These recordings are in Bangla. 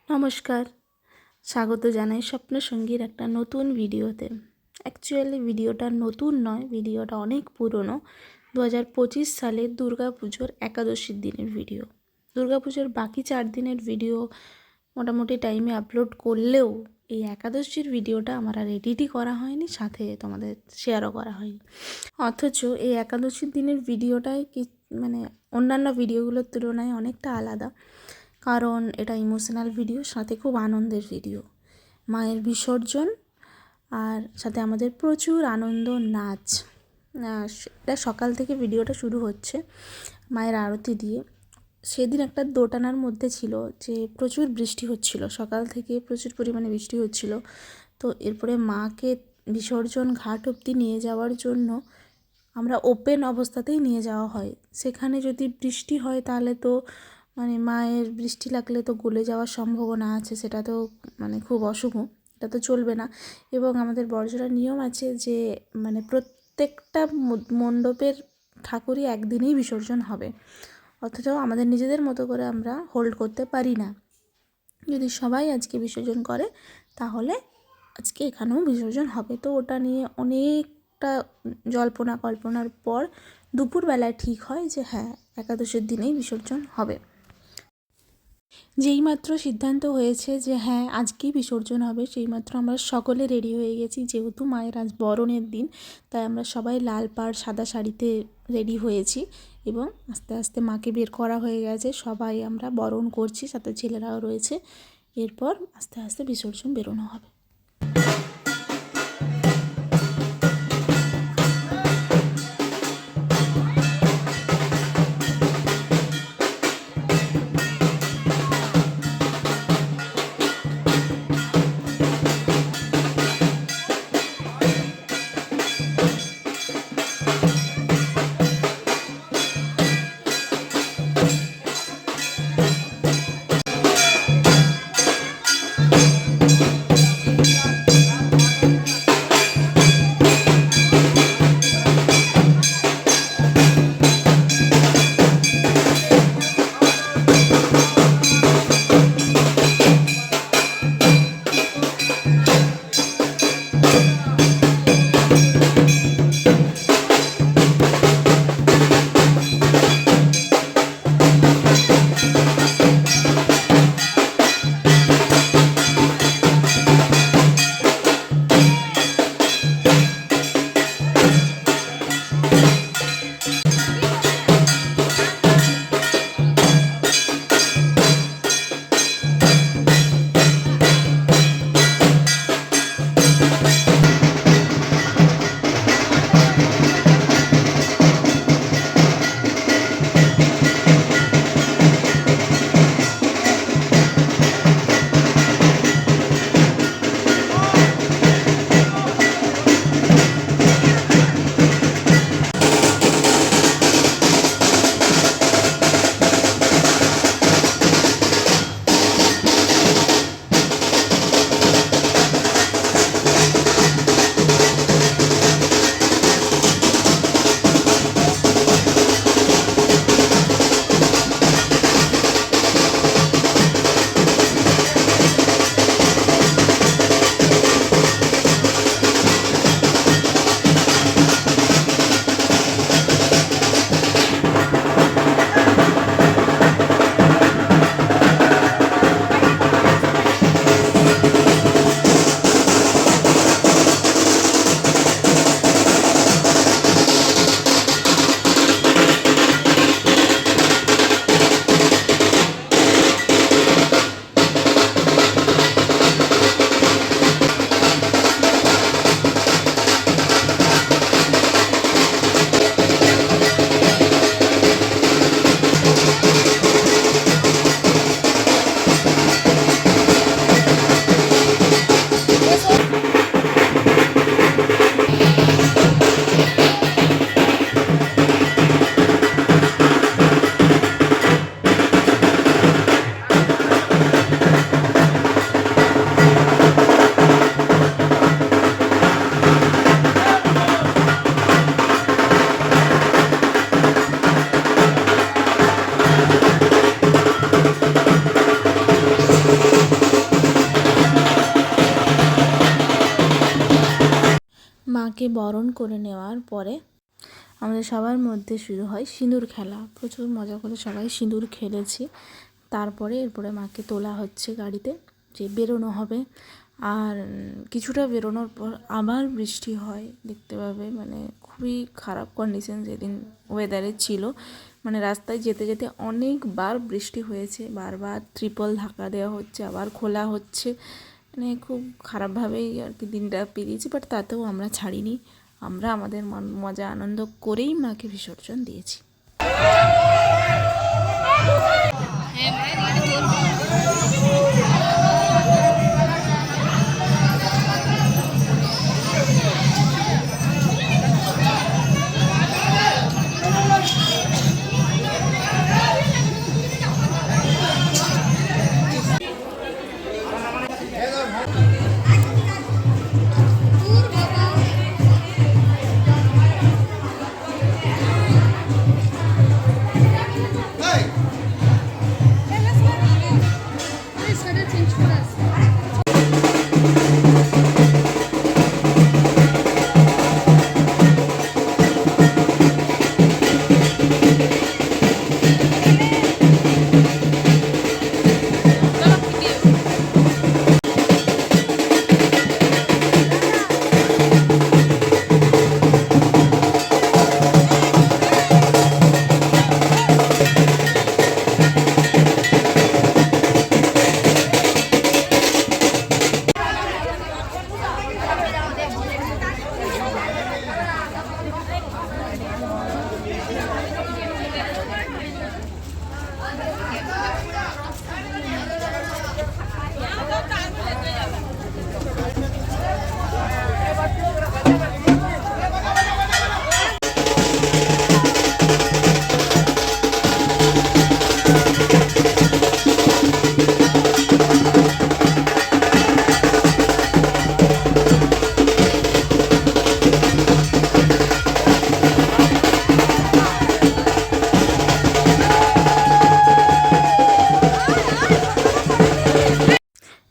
নমস্কার, স্বাগত জানাই স্বপ্নসঙ্গীর একটা নতুন ভিডিওতে। অ্যাকচুয়ালি ভিডিওটা নতুন নয়, ভিডিওটা অনেক পুরনো। 2025 সালের দুর্গাপুজোর একাদশীর দিনের ভিডিও। দুর্গাপুজোর বাকি 4 দিনের ভিডিও মোটামুটি টাইমে আপলোড করলেও এই একাদশীর ভিডিওটা আমার আর এডিটই করা হয়নি, সাথে তোমাদের শেয়ারও করা হয়নি। অথচ এই একাদশীর দিনের ভিডিওটাই মানে অন্যান্য ভিডিওগুলোর তুলনায় অনেকটা আলাদা, কারণ এটা ইমোশনাল ভিডিও, সাথে খুব আনন্দের ভিডিও। মায়ের বিসর্জন আর সাথে আমাদের প্রচুর আনন্দ, নাচ। এটা সকাল থেকে ভিডিওটা শুরু হচ্ছে মায়ের আরতি দিয়ে। সেদিন একটা দোটানার মধ্যে ছিল যে প্রচুর বৃষ্টি হচ্ছিল, সকাল থেকে প্রচুর পরিমাণে বৃষ্টি হচ্ছিল। তো এরপরে মাকে বিসর্জন ঘাট অবধি নিয়ে যাওয়ার জন্য আমরা ওপেন অবস্থাতেই নিয়ে যাওয়া হয়। সেখানে যদি বৃষ্টি হয় তাহলে তো মায়ের বৃষ্টি লাগলে তো গলে যাওয়ার সম্ভাবনা আছে, সেটা তো খুব অশুভ, এটা তো চলবে না। এবং আমাদের বড়জোড়ার নিয়ম আছে যে প্রত্যেকটা মণ্ডপের ঠাকুরই একদিনেই বিসর্জন হবে, অথচ আমাদের নিজেদের মতো করে আমরা হোল্ড করতে পারি না। যদি সবাই আজকে বিসর্জন করে তাহলে আজকে এখানেও বিসর্জন হবে। তো ওটা নিয়ে অনেকটা জল্পনা কল্পনার পর দুপুরবেলায় ঠিক হয় যে হ্যাঁ, একাদশের দিনেই বিসর্জন হবে। যেইমাত্র সিদ্ধান্ত হয়েছে যে হ্যাঁ আজকেই বিসর্জন হবে, সেইমাত্র আমরা সকলে রেডি হয়ে গেছি। যেহেতু মায়ের আজ বরণের দিন, তাই আমরা সবাই লাল পাড় সাদা শাড়িতে রেডি হয়েছি এবং আস্তে আস্তে মাকে বের করা হয়ে গেছে। সবাই আমরা বরণ করছি, সাথে ছেলেরাও রয়েছে। এরপর আস্তে আস্তে বিসর্জন বেরোনো হবে। মাকে বরণ করে নেওয়ার পরে আমাদের সবার মধ্যে শুরু হয় সিঁদুর খেলা। প্রচুর মজা করে সবাই সিঁদুর খেলেছি। এরপরে মাকে তোলা হচ্ছে গাড়িতে, যে বেরোনো হবে। আর কিছুটা বেরোনোর পর আবার বৃষ্টি হয়, দেখতে পাবে। মানে খুবই খারাপ কন্ডিশন যেদিন ওয়েদারে ছিল। মানে রাস্তায় যেতে যেতে অনেকবার বৃষ্টি হয়েছে, বারবার ত্রিপল ঢাকা দেওয়া হচ্ছে, আবার খোলা হচ্ছে। মানে খুব খারাপভাবেই আর কি দিনটা পেরিয়েছি, বাট তাতেও আমরা ছাড়িনি। আমরা আমাদের মজা আনন্দ করেই মাকে বিসর্জন দিয়েছি।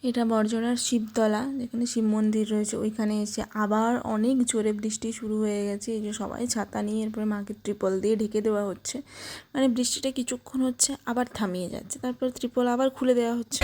এটা বড়জলার শিবতলা, যেখানে শিব মন্দির রয়েছে। ওইখানে এসে আবার অনেক জোরে বৃষ্টি শুরু হয়ে গেছে। এই যে সবাই ছাতা নিয়ে এরপরে মাকে ত্রিপল দিয়ে ঢেকে দেওয়া হচ্ছে। মানে বৃষ্টিটা কিছুক্ষণ হচ্ছে, আবার থামিয়ে যাচ্ছে, তারপর ত্রিপল আবার খুলে দেওয়া হচ্ছে।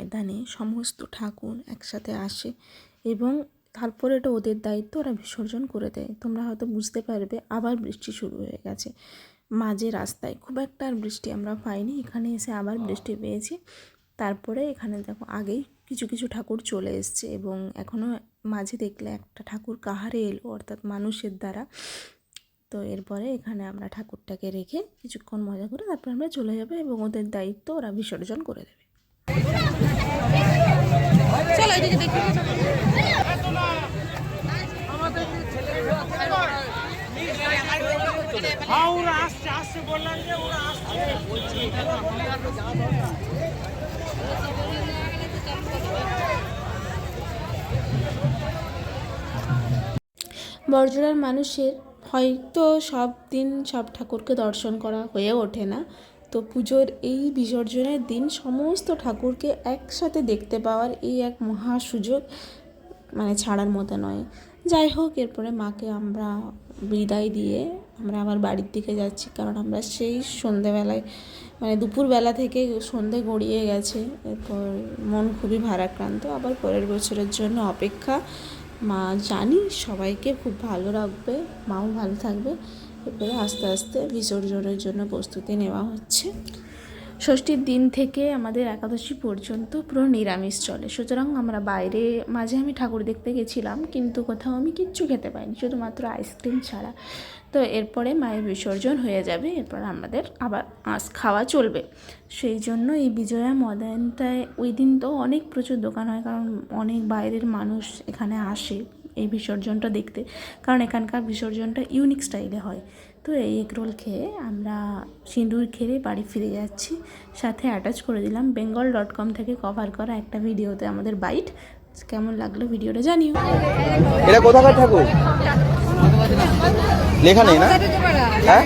ময়দানে সমস্ত ঠাকুর একসাথে আসে এবং তারপরে এটা ওদের দায়িত্ব, ওরা বিসর্জন করে দেয়। তোমরা হয়তো বুঝতে পারবে আবার বৃষ্টি শুরু হয়ে গেছে মাঝে রাস্তায়, খুব একটা আর বৃষ্টি আমরা পাইনি, এখানে এসে আবার বৃষ্টি পেয়েছি। তারপরে এখানে দেখো আগেই কিছু কিছু ঠাকুর চলে এসছে এবং এখনও মাঝে দেখলে একটা ঠাকুর কাহারে এলো, অর্থাৎ মানুষের দ্বারা। তো এরপরে এখানে আমরা ঠাকুরটাকে রেখে কিছুক্ষণ মজা করে তারপর আমরা চলে যাবো এবং ওদের দায়িত্ব, ওরা বিসর্জন করে দেবে। চলো এদিকে দেখি। বড়জোড়ার মানুষের হয়তো সব দিন সব ঠাকুরকে দর্শন করা হয়ে ওঠে না, তো পুজোর এই বিসর্জনের দিন সমস্ত ঠাকুরকে একসাথে দেখতে পাওয়ার এই এক মহা সুযোগ, মানে ছাড়ার মতো নয়। যাই হোক, এরপরে মাকে আমরা বিদায় দিয়ে আমরা আবার বাড়ির দিকে যাচ্ছি, কারণ আমরা সেই সন্ধেবেলায় মানে দুপুরবেলা থেকে সন্ধে গড়িয়ে গেছে। এরপর মন খুবই ভারাক্রান্ত, আবার পরের বছরের জন্য অপেক্ষা। মা জানি সবাইকে খুব ভালো রাখবে, মাও ভালো থাকবে। এরপরে আস্তে আস্তে বিসর্জনের জন্য প্রস্তুতি নেওয়া হচ্ছে। ষষ্ঠীর দিন থেকে আমাদের একাদশী পর্যন্ত পুরো নিরামিষ চলে, সুতরাং আমরা বাইরে মাঝে আমি ঠাকুর দেখতে গেছিলাম, কিন্তু কোথাও আমি কিচ্ছু খেতে পাইনি, শুধুমাত্র আইসক্রিম ছাড়া। তো এরপরে মায়ের বিসর্জন হয়ে যাবে, এরপর আমাদের আবার আঁশ খাওয়া চলবে। সেই জন্য এই বিজয়া ময়দানটায় ওই দিন তো অনেক প্রচুর দোকান হয়, কারণ অনেক বাইরের মানুষ এখানে আসে এই বিসর্জনটা দেখতে, কারণ এখানকার বিসর্জনটা ইউনিক স্টাইলে হয়। তো এই এগরোল খেয়ে আমরা সিঁদুর খেয়ে বাড়ি ফিরে যাচ্ছি। সাথে অ্যাটাচ করে দিলাম bengal.com থেকে কভার করা একটা ভিডিওতে আমাদের বাইট। কেমন লাগলো ভিডিওটা জানিও। এটা কোথাকার ঠাকুর লেখা নেই না? হ্যাঁ,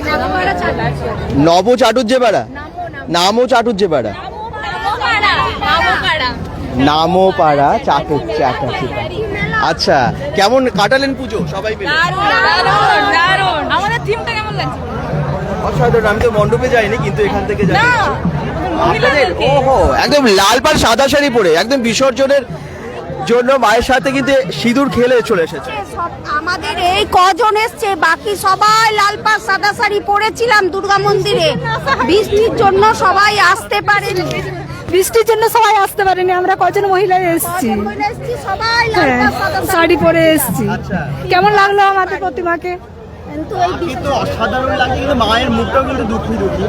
নব চাটুর্যেপাড়া, নামও চাটুর্যেপাড়া, নামোপাড়া চাটুর্যেপাড়া। আচ্ছা, কেমন কাটালেন পুজো সবাই মিলে? আমাদের থিমটা কেমন লাগছে? অসাধারণ। আমি তো মণ্ডপে যাইনি, কিন্তু এখান থেকে যাই। ওহো, একদম লাল পাড় সাদা শাড়ি পরে একদম বিসর্জনের জন্য মায়ের সাথে কিন্তু সিঁদুর খেলে চলে এসেছে। আমাদের এই কজন এসছে, বাকি সবাই লাল পাড় সাদা শাড়ি পরেছিলাম দুর্গা মন্দিরে। বৃষ্টির জন্য সবাই আসতে পারেনি, আমরা কজন মহিলা এসেছি, সবাই লাল পাড় সাদা শাড়ি পরে এসেছি। কেমন লাগলো আমাদের প্রতিমাকে? কিন্তু অসাধারণ লাগে, কিন্তু মায়ের মুখটাও কিন্তু দুঃখী দুঃখী।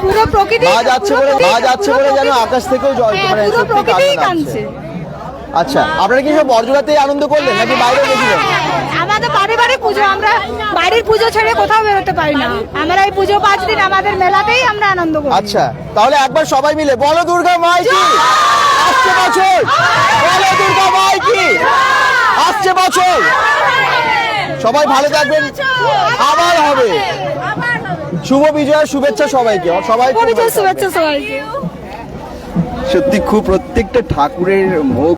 পুরো প্রকৃতি যাচ্ছে বলে যেন আকাশ থেকেও জল মানে কাঁদছে। আচ্ছা, আপনারা কি সব বড়জোড়াতেই আনন্দ করলেন নাকি বাইরে গেছিলেন? আমাদের বাড়ির পুজো, আমরা বাড়ির পুজো ছেড়ে কোথাও বেরোতে পারি না। আমরা এই পুজো 5 দিন আমাদের মেলাতেই আমরা আনন্দ করি। আচ্ছা, তাহলে একবার সবাই মিলে বলো দুর্গা মাই কি আসছে বছর, বলো দুর্গা মাই কি আসছে বছর। সবাই ভালো থাকবেন, আবার হবে। শুভ বিজয়ের শুভেচ্ছা সবাইকে, সবাই শুভেচ্ছা সবাইকে। সত্যি খুব প্রত্যেকটা ঠাকুরের মুখ